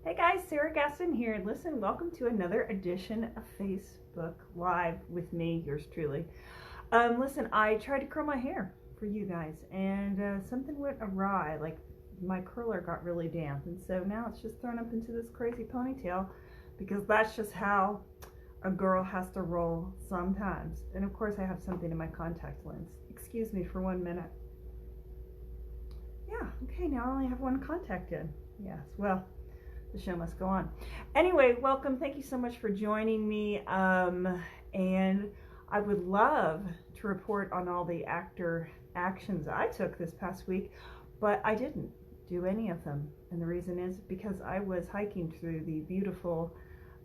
Hey guys, Sarah Gaston here, and listen, welcome to another edition of Facebook Live with me, yours truly. Listen, I tried to curl my hair for you guys, and something went awry. Like my curler got really damp, and so now it's just thrown up into this crazy ponytail because that's just how a girl has to roll sometimes. And of course, I have something in my contact lens. Excuse me for 1 minute. Yeah, okay, now I only have one contact in. Yes, well, the show must go on. Anyway, welcome. Thank you so much for joining me. And I would love to report on all the actor actions I took this past week, but I didn't do any of them. And the reason is because I was hiking through the beautiful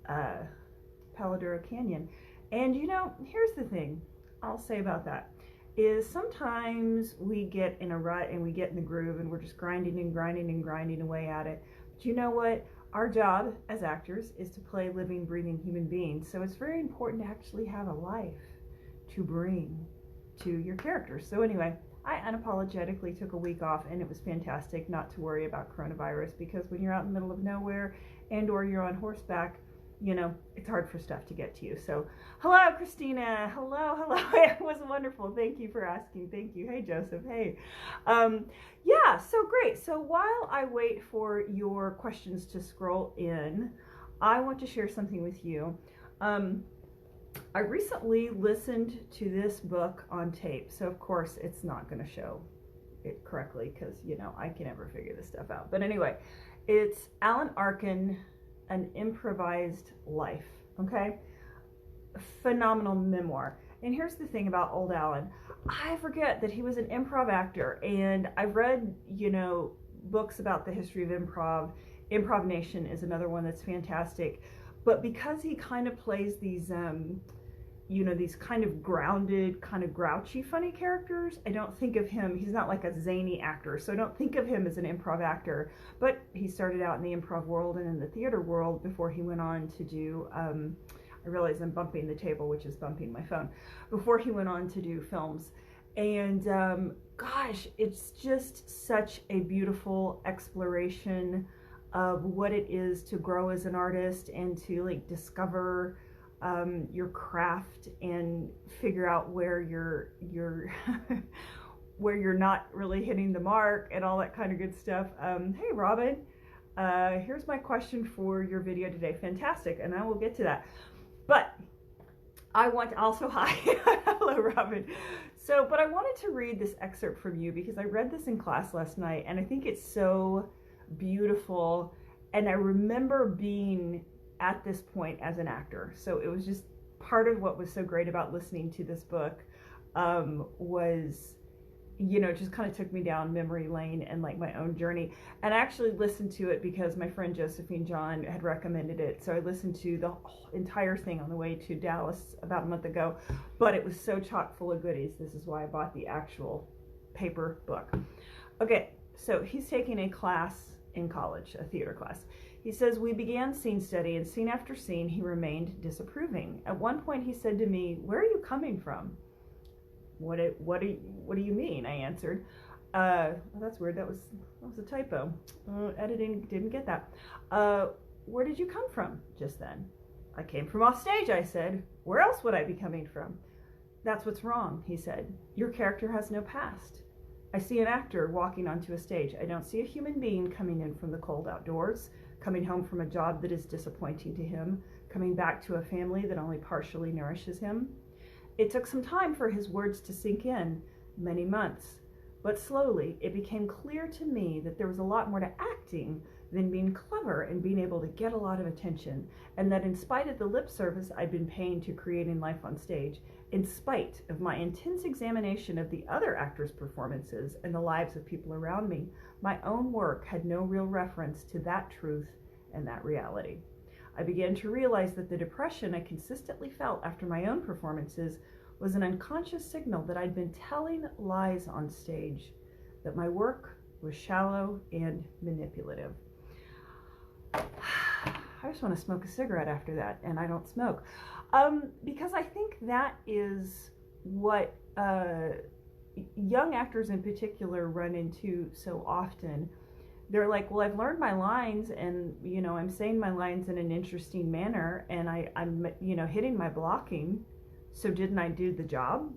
Palo Duro Canyon. And you know, here's the thing I'll say about that is sometimes we get in a rut and we get in the groove and we're just grinding and grinding and grinding away at it. But you know what? Our job as actors is to play living, breathing human beings. So it's very important to actually have a life to bring to your characters. So anyway, I unapologetically took a week off, and it was fantastic not to worry about coronavirus, because when you're out in the middle of nowhere and or you're on horseback, you know, it's hard for stuff to get to you. So hello, Christina. Hello. It was wonderful. Thank you for asking. Thank you. Hey, Joseph. Hey. Yeah, so great. So while I wait for your questions to scroll in, I want to share something with you. I recently listened to this book on tape. So of course it's not going to show it correctly because, you know, I can never figure this stuff out. But anyway, it's Alan Arkin, An Improvised Life. Okay, phenomenal memoir. And here's the thing about old Alan. I forget that he was an improv actor, and I've read, you know, books about the history of improv. Improv Nation is another one that's fantastic. But because he kind of plays these you know, these kind of grounded, kind of grouchy, funny characters, I don't think of him, he's not like a zany actor, so I don't think of him as an improv actor. But he started out in the improv world and in the theater world before he went on to do, I realize I'm bumping the table, which is bumping my phone, before he went on to do films. And gosh, it's just such a beautiful exploration of what it is to grow as an artist and to like discover your craft and figure out where you're where you're not really hitting the mark and all that kind of good stuff. Hey Robin, here's my question for your video today. Fantastic, and I will get to that. But I want to also, hi, hello Robin. So, but I wanted to read this excerpt from you because I read this in class last night and I think it's so beautiful. And I remember being at this point as an actor. So it was just part of what was so great about listening to this book was, you know, just kind of took me down memory lane and like my own journey. And I actually listened to it because my friend Josephine John had recommended it. So I listened to the whole entire thing on the way to Dallas about a month ago, but it was so chock full of goodies. This is why I bought the actual paper book. Okay, so he's taking a class in college, a theater class. He says, we began scene study, and scene after scene, he remained disapproving. At one point, he said to me, where are you coming from? What do you mean? I answered. Well, that's weird. That was a typo. Editing didn't get that. Where did you come from just then? I came from off stage, I said. Where else would I be coming from? That's what's wrong, he said. Your character has no past. I see an actor walking onto a stage. I don't see a human being coming in from the cold outdoors, coming home from a job that is disappointing to him, coming back to a family that only partially nourishes him. It took some time for his words to sink in, many months, but slowly it became clear to me that there was a lot more to acting than being clever and being able to get a lot of attention, and that in spite of the lip service I'd been paying to creating life on stage, in spite of my intense examination of the other actors' performances and the lives of people around me, my own work had no real reference to that truth and that reality. I began to realize that the depression I consistently felt after my own performances was an unconscious signal that I'd been telling lies on stage, that my work was shallow and manipulative. I just want to smoke a cigarette after that, and I don't smoke. Because I think that is what young actors in particular run into so often. they're like, well, I've learned my lines, and I'm saying my lines in an interesting manner, and I'm hitting my blocking. So didn't I do the job?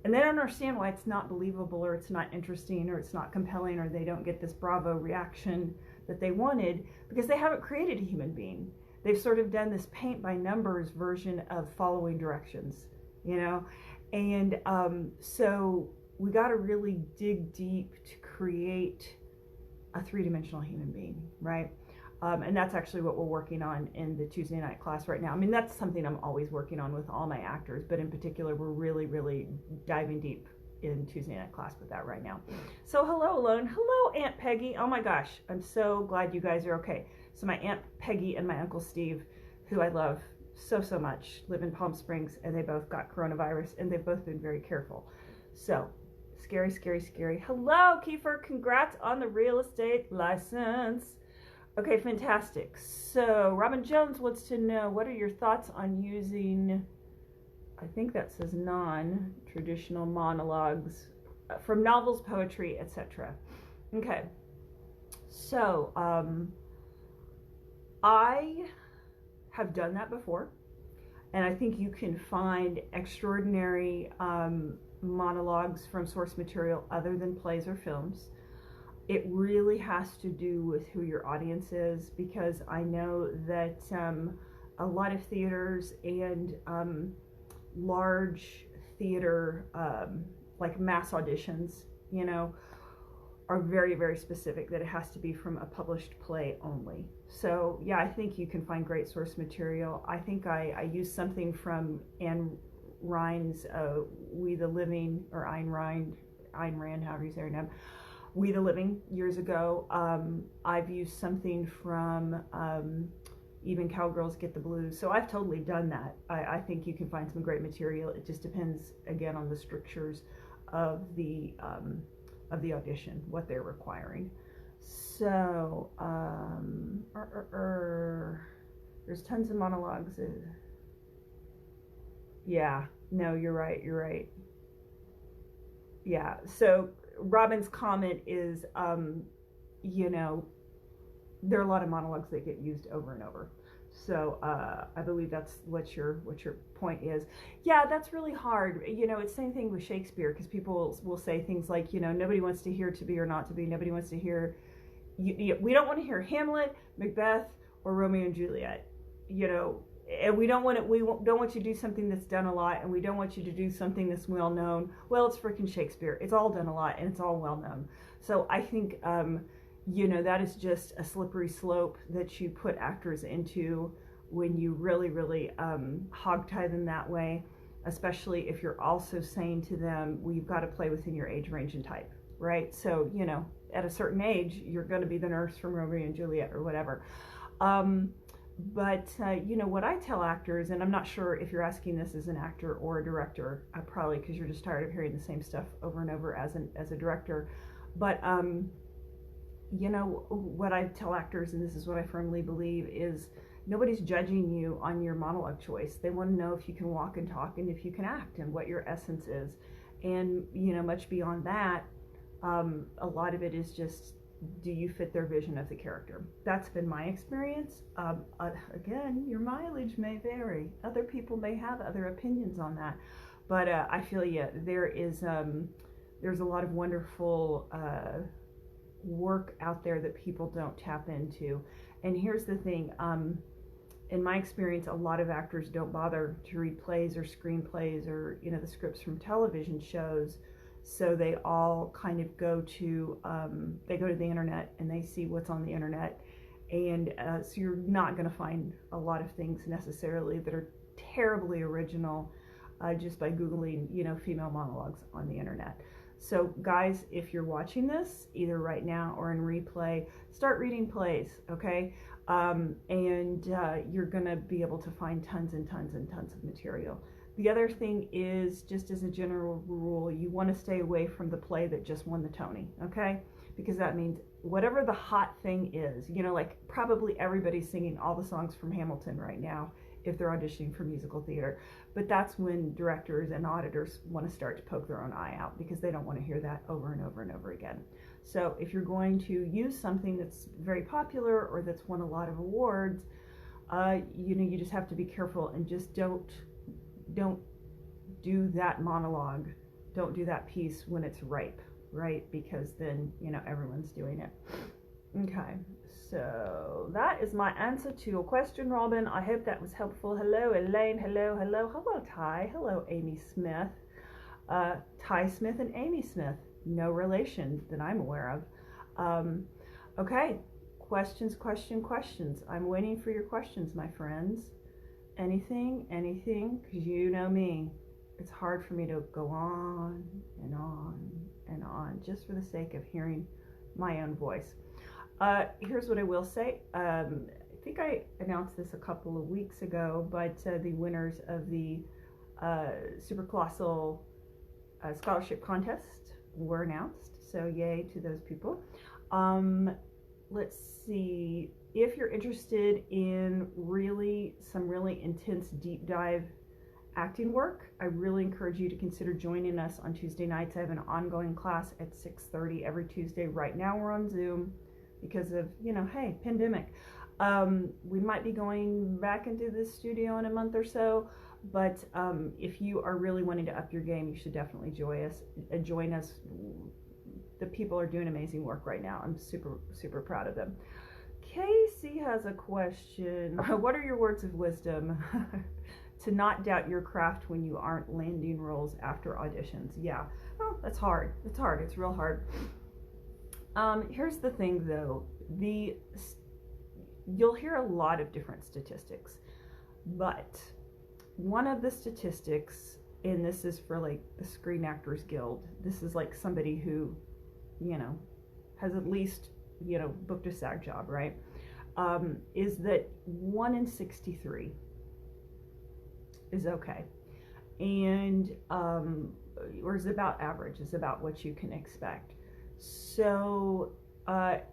And they don't understand why it's not believable, or it's not interesting, or it's not compelling, or they don't get this bravo reaction that they wanted, because they haven't created a human being. They've sort of done this paint by numbers version of following directions, and so we got to really dig deep to create a three-dimensional human being, right? And that's actually what we're working on in the Tuesday night class right now. I mean, that's something I'm always working on with all my actors, but in particular, we're really, really diving deep in Tuesday night class with that right now. So hello, Alone. Hello, Aunt Peggy. Oh my gosh, I'm so glad you guys are okay. So my Aunt Peggy and my Uncle Steve, who I love so, so much, live in Palm Springs, and they both got coronavirus, and they've both been very careful. So scary, scary, scary. Hello, Kiefer. Congrats on the real estate license. Okay, fantastic. So Robin Jones wants to know, what are your thoughts on using, I think that says non-traditional monologues from novels, poetry, etc. Okay. So I have done that before, and I think you can find extraordinary monologues from source material other than plays or films. It really has to do with who your audience is, because I know that a lot of theaters and large theater, like mass auditions, are very, very specific that it has to be from a published play only. So yeah, I think you can find great source material. I think I used something from Anne Rand's We the Living, or Ayn Rand, however you say her name, We the Living, years ago. I've used something from even Cowgirls Get the Blues. So I've totally done that. I think you can find some great material. It just depends, again, on the strictures of the audition, what they're requiring. So there's tons of monologues. Yeah, no, you're right. Yeah, so Robin's comment is, there are a lot of monologues that get used over and over. So I believe that's what your point is. Yeah, that's really hard. It's the same thing with Shakespeare, because people will say things like, nobody wants to hear To Be or Not to Be. Nobody wants to hear, we don't want to hear Hamlet, Macbeth, or Romeo and Juliet. And we don't want you to do something that's done a lot, and we don't want you to do something that's well known. Well, it's freaking Shakespeare. It's all done a lot, and it's all well known. So I think that is just a slippery slope that you put actors into when you really, really hog-tie them that way, especially if you're also saying to them, well, you've got to play within your age range and type, right? So, at a certain age, you're going to be the nurse from Romeo and Juliet or whatever. But what I tell actors, and I'm not sure if you're asking this as an actor or a director, probably because you're just tired of hearing the same stuff over and over as a director, but what I tell actors, and this is what I firmly believe, is nobody's judging you on your monologue choice. They want to know if you can walk and talk, and if you can act, and what your essence is. And much beyond that, a lot of it is just, do you fit their vision of the character? That's been my experience. Again, your mileage may vary. Other people may have other opinions on that, but I feel there's a lot of wonderful work out there that people don't tap into. And here's the thing, in my experience, a lot of actors don't bother to read plays or screenplays or the scripts from television shows. So they all kind of go to the internet, and they see what's on the internet, and so you're not going to find a lot of things necessarily that are terribly original just by Googling female monologues on the internet. So guys, if you're watching this either right now or in replay, start reading plays, okay? And you're going to be able to find tons and tons and tons of material. The other thing is, just as a general rule, you want to stay away from the play that just won the Tony, okay? Because that means whatever the hot thing is, like probably everybody's singing all the songs from Hamilton right now if they're auditioning for musical theater. But that's when directors and auditors want to start to poke their own eye out, because they don't want to hear that over and over and over again. So if you're going to use something that's very popular or that's won a lot of awards, you just have to be careful and just don't do that monologue. Don't do that piece when it's ripe, right? Because then, everyone's doing it. Okay, so that is my answer to your question, Robin. I hope that was helpful. Hello, Elaine. Hello. Hello, Ty. Hello, Amy Smith. Ty Smith and Amy Smith. No relation that I'm aware of. Okay, questions. I'm waiting for your questions, my friends. Anything, because you know me. It's hard for me to go on and on just for the sake of hearing my own voice. Here's what I will say. I think I announced this a couple of weeks ago, but the winners of the Super Colossal Scholarship Contest were announced. So yay to those people. Let's see. If you're interested in some really intense deep dive acting work, I really encourage you to consider joining us on Tuesday nights. I have an ongoing class at 6:30 every Tuesday. Right now we're on Zoom because of, hey, pandemic. We might be going back into the studio in a month or so, but if you are really wanting to up your game, you should definitely join us. The people are doing amazing work right now. I'm super, super proud of them. Casey has a question. What are your words of wisdom to not doubt your craft when you aren't landing roles after auditions? Yeah, well, that's hard. It's real hard. Here's the thing, though. You'll hear a lot of different statistics, but one of the statistics, and this is for like the Screen Actors Guild, this is like somebody who, has at least, booked a SAG job, right? Is that 1 in 63 is okay. And, or is about average, is about what you can expect. So, and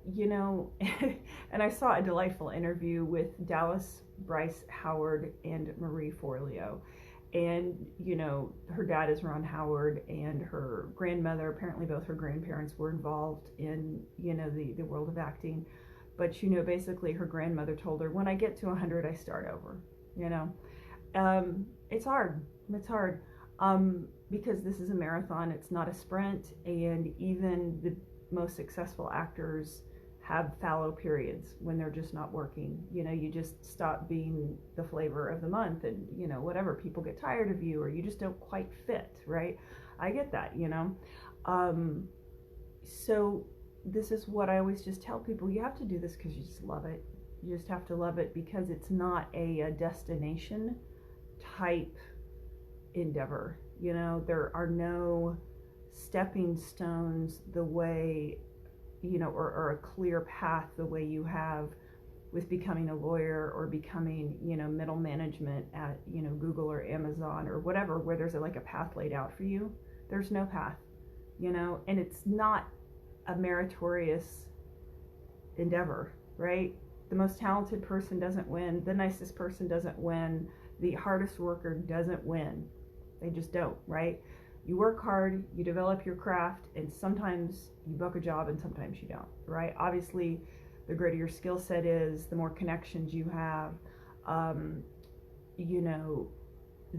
I saw a delightful interview with Dallas Bryce Howard and Marie Forleo. And, her dad is Ron Howard, and her grandmother, apparently both her grandparents were involved in, the world of acting. But, basically her grandmother told her, when I get to 100, I start over, It's hard. Because this is a marathon, it's not a sprint, and even the most successful actors have fallow periods when they're just not working. You just stop being the flavor of the month, and whatever, people get tired of you, or you just don't quite fit, right? I get that. So this is what I always just tell people: you have to do this because you just love it. You just have to love it, because it's not a destination type endeavor. There are no stepping stones the way, or a clear path the way you have with becoming a lawyer or becoming, middle management at, Google or Amazon or whatever, where there's a path laid out for you. There's no path, and it's not a meritorious endeavor, right? The most talented person doesn't win. The nicest person doesn't win. The hardest worker doesn't win. They just don't, right? You work hard, you develop your craft, and sometimes you book a job and sometimes you don't, right? Obviously, the greater your skill set is, the more connections you have, the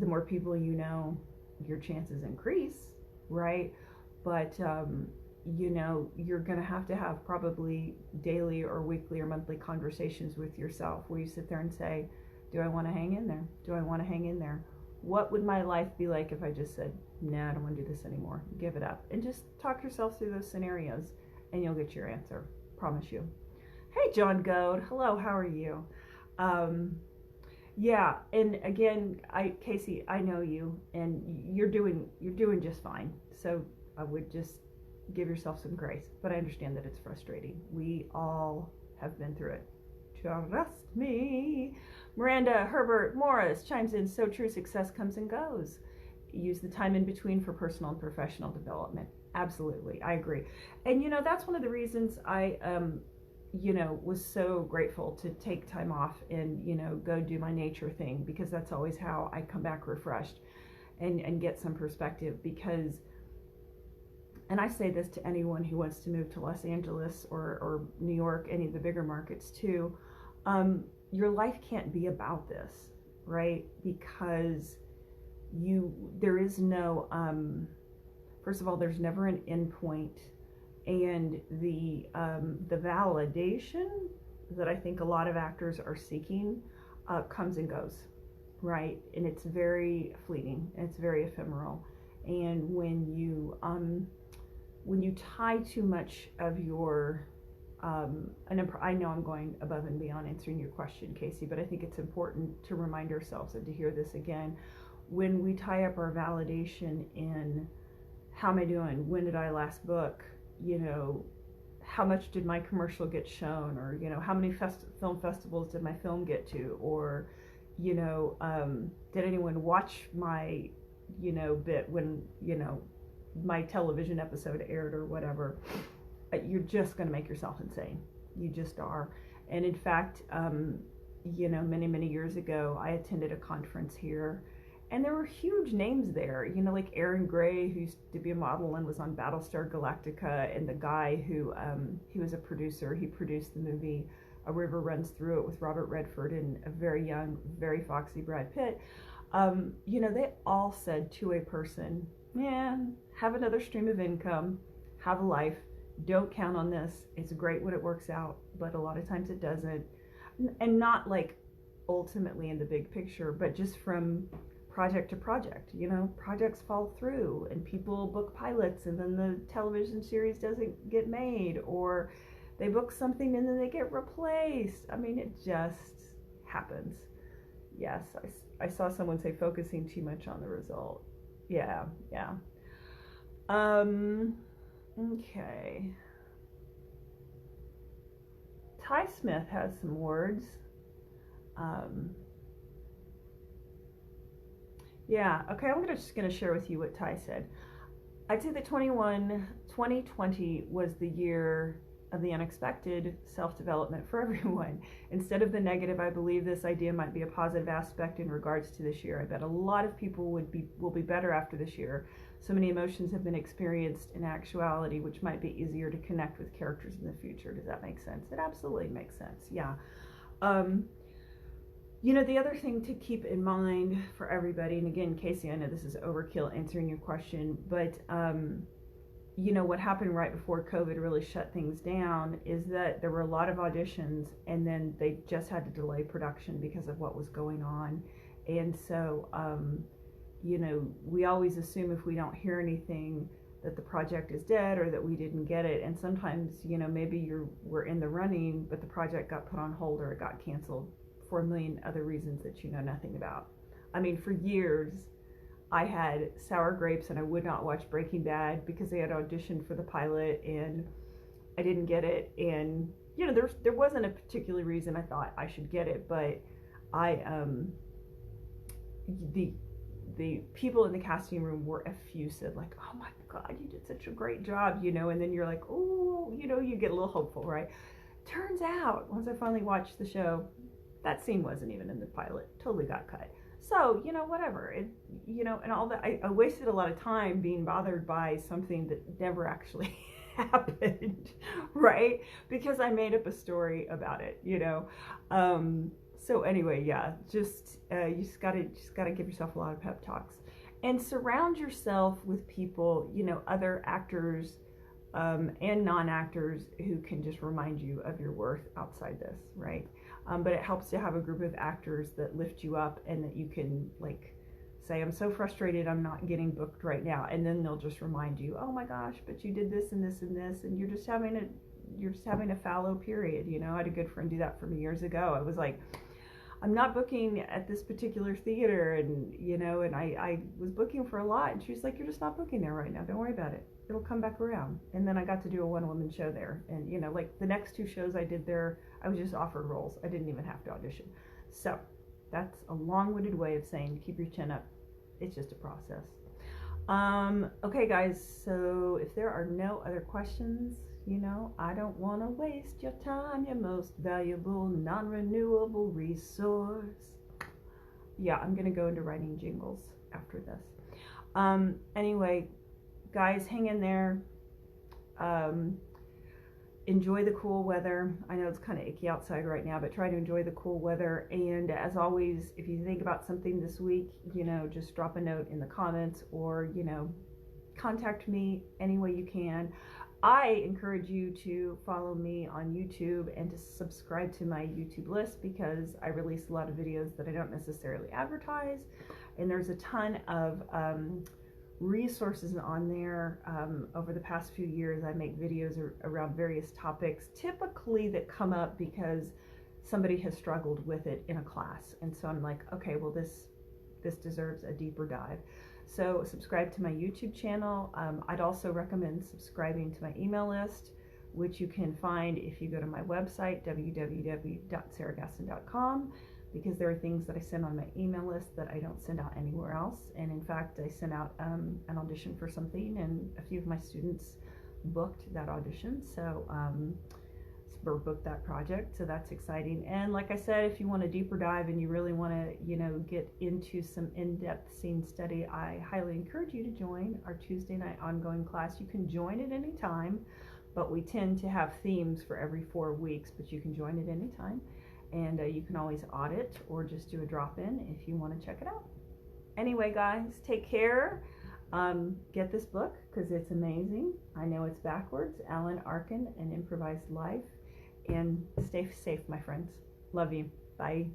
more people your chances increase, right? But, you're going to have probably daily or weekly or monthly conversations with yourself where you sit there and say, do I want to hang in there? Do I want to hang in there? What would my life be like if I just said, no, I don't want to do this anymore, give it up? And just talk yourself through those scenarios and you'll get your answer. Promise you. Hey, John Goad. Hello, how are you? Yeah, and again, Casey, I know you, and you're doing just fine. So I would just give yourself some grace. But I understand that it's frustrating. We all have been through it. Trust me. Miranda Herbert Morris chimes in, so true, success comes and goes. Use the time in between for personal and professional development. Absolutely, I agree. And that's one of the reasons I was so grateful to take time off and go do my nature thing, because that's always how I come back refreshed and get some perspective. Because and I say this to anyone who wants to move to Los Angeles or New York, any of the bigger markets too, your life can't be about this, right? Because there is no, first of all, there's never an end point, and the validation that I think a lot of actors are seeking comes and goes, right? And it's very fleeting, and it's very ephemeral. And when you tie too much of your and I know I'm going above and beyond answering your question, Casey, but I think it's important to remind ourselves and to hear this again. When we tie up our validation in how am I doing? When did I last book? You know, how much did my commercial get shown? Or, you know, how many film festivals did my film get to? Or, you know, did anyone watch my, you know, bit when, you know, my television episode aired or whatever? You're just going to make yourself insane. You just are. And in fact, you know, many years ago, I attended a conference here, and there were huge names there, you know, like Aaron Gray, who used to be a model and was on Battlestar Galactica, and the guy who, he was a producer. He produced the movie A River Runs Through It with Robert Redford and a very young, very foxy Brad Pitt. You know, they all said to a person, man, have another stream of income, have a life. Don't count on this. It's great when it works out, but a lot of times it doesn't. And not like ultimately in the big picture, but just from project to project. You know, projects fall through and people book pilots and then the television series doesn't get made, or they book something and then they get replaced. I mean, it just happens. Yes, I saw someone say focusing too much on the result. Yeah. Okay. Ty Smith has some words. Yeah, okay, I'm just going to share with you what Ty said. I'd say that 2020 was the year of the unexpected self-development for everyone. Instead of the negative, I believe this idea might be a positive aspect in regards to this year. I bet a lot of people will be better after this year. So many emotions have been experienced in actuality, which might be easier to connect with characters in the future. Does that make sense? It absolutely makes sense. Yeah. You know, the other thing to keep in mind for everybody, and again, Casey, I know this is overkill answering your question, but you know, what happened right before COVID really shut things down is that there were a lot of auditions, and then they just had to delay production because of what was going on. And so, you know, we always assume if we don't hear anything that the project is dead or that we didn't get it. And sometimes, you know, maybe we're in the running, but the project got put on hold or it got canceled for a million other reasons that you know nothing about. I mean, for years, I had sour grapes and I would not watch Breaking Bad because they had auditioned for the pilot and I didn't get it. And, you know, there wasn't a particular reason I thought I should get it, but the people in the casting room were effusive, like, oh my God, you did such a great job, you know, and then you're like, oh, you know, you get a little hopeful, right? Turns out, once I finally watched the show, that scene wasn't even in the pilot, totally got cut. So, you know, whatever, you know, and all that, I wasted a lot of time being bothered by something that never actually happened, right? Because I made up a story about it, you know. So anyway, yeah, just you just gotta give yourself a lot of pep talks, and surround yourself with people, you know, other actors and non-actors who can just remind you of your worth outside this, right? But it helps to have a group of actors that lift you up and that you can like say, I'm so frustrated, I'm not getting booked right now, and then they'll just remind you, oh my gosh, but you did this and this and this, and you're just having a fallow period, you know. I had a good friend do that for me years ago. I was like, I'm not booking at this particular theater, and you know, and I was booking for a lot, and she was like, you're just not booking there right now, don't worry about it, it'll come back around. And then I got to do a one-woman show there, and you know, like the next 2 shows I did there, I was just offered roles. I didn't even have to audition. So that's a long-winded way of saying keep your chin up. It's just a process. Okay guys, so if there are no other questions, you know, I don't want to waste your time, your most valuable, non-renewable resource. Yeah, I'm gonna go into writing jingles after this. Anyway, guys, hang in there. Enjoy the cool weather. I know it's kind of icky outside right now, but try to enjoy the cool weather. And as always, if you think about something this week, just drop a note in the comments, or, contact me any way you can. I encourage you to follow me on YouTube and to subscribe to my YouTube list, because I release a lot of videos that I don't necessarily advertise. And there's a ton of resources on there. Over the past few years, I make videos around various topics, typically that come up because somebody has struggled with it in a class. And so I'm like, okay, well, this deserves a deeper dive. So subscribe to my YouTube channel. I'd also recommend subscribing to my email list, which you can find if you go to my website, www.sarahgaston.com, because there are things that I send on my email list that I don't send out anywhere else. And in fact, I sent out an audition for something, and a few of my students booked that audition. So or booked that project, so that's exciting. And like I said, if you want a deeper dive and you really want to get into some in-depth scene study, I highly encourage you to join our Tuesday night ongoing class. You can join at any time, but we tend to have themes for every 4 weeks, but you can join at any time. And you can always audit or just do a drop-in if you want to check it out. Anyway, guys, take care. Get this book because it's amazing. I know it's backwards. Alan Arkin, An Improvised Life. And stay safe, my friends. Love you. Bye.